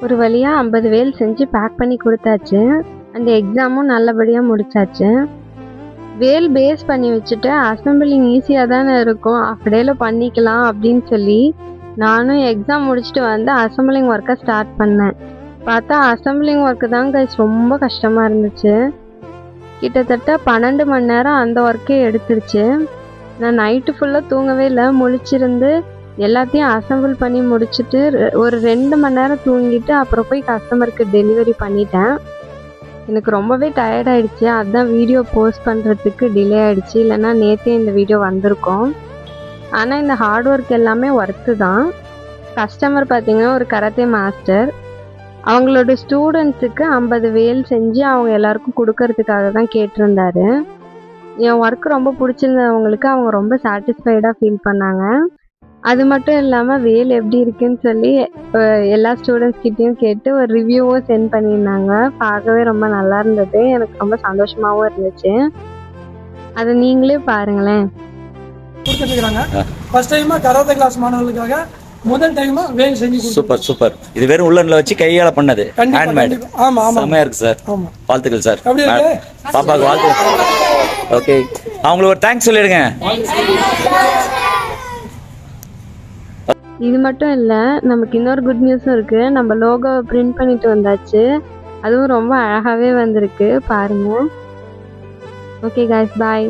ஒரு வழியாக 50 வேல் செஞ்சு பேக் பண்ணி கொடுத்தாச்சு. அந்த எக்ஸாமும் நல்லபடியாக முடிச்சாச்சு. வேல் பேஸ் பண்ணி வச்சுட்டு அசம்பிளிங் ஈஸியாக தானே இருக்கும், ஆஃப் டேல பண்ணிக்கலாம் அப்படின்னு சொல்லி நானும் எக்ஸாம் முடிச்சுட்டு வந்து அசம்பிளிங் ஒர்க்கை ஸ்டார்ட் பண்ணேன். பார்த்தா அசம்பிளிங் ஒர்க்கு தான் கைஸ் ரொம்ப கஷ்டமாக இருந்துச்சு. கிட்டத்தட்ட 12 மணி நேரம் அந்த ஒர்க்கே எடுத்துருச்சு. நான் நைட்டு ஃபுல்லாக தூங்கவே இல்லை, முழிச்சிருந்து எல்லாத்தையும் அசம்பிள் பண்ணி முடிச்சுட்டு ஒரு 2 மணி நேரம் தூங்கிட்டு அப்புறம் போய் கஸ்டமருக்கு டெலிவரி பண்ணிட்டேன். எனக்கு ரொம்பவே டயர்டாயிடுச்சு, அதுதான் வீடியோ போஸ்ட் பண்ணுறதுக்கு டிலே ஆகிடுச்சு, இல்லைன்னா நேற்றே இந்த வீடியோ வந்திருக்கும். ஆனால் இந்த ஹார்ட் ஒர்க் எல்லாமே ஒர்த்து தான். கஸ்டமர் பார்த்திங்கன்னா ஒரு கராத்தே மாஸ்டர், அவங்களோட ஸ்டூடெண்ட்ஸுக்கு 50 வேல் செஞ்சு அவங்க எல்லாருக்கும் கொடுக்கறதுக்காக தான் கேட்டிருந்தாரு. என் ஒர்க்கு ரொம்ப பிடிச்சிருந்தவங்களுக்கு அவங்க ரொம்ப சாட்டிஸ்ஃபைடாக ஃபீல் பண்ணாங்க. அது மட்டும் இல்லாமல் வேல் எப்படி இருக்குன்னு சொல்லி எல்லா ஸ்டூடெண்ட்ஸ்கிட்டையும் கேட்டு ஒரு ரிவ்யூவும் சென்ட் பண்ணியிருந்தாங்க. பார்க்கவே ரொம்ப நல்லா இருந்தது, எனக்கு ரொம்ப சந்தோஷமாகவும் இருந்துச்சு. அதை நீங்களே பாருங்களேன். கொடுத்துருக்காங்க ஃபர்ஸ்ட் டைமாக கராத்தே கிளாஸ் மாணவர்களுக்காக முதல் டைமா வேல் செஞ்சு. Super super. இது வெறும் உள்ளன்ல வச்சு கையால பண்ணது, ஹேண்ட்மேட். ஆமா ஆமா, செமையா இருக்கு சார். வாழ்த்துக்கள் சார். பாப்பாக்கு வாழ்த்துக்கள். ஓகே, அவங்களுக்கு ஒரு தேங்க்ஸ் சொல்லிடுங்க. இது மட்டும் இல்லை, நமக்கு இன்னொரு குட் நியூஸும் இருக்குது. நம்ம லோகோவை பிரிண்ட் பண்ணிட்டு வந்தாச்சு, அதுவும் ரொம்ப அழகாகவே வந்திருக்கு பாருங்கள். ஓகே காய்ஸ், பாய்.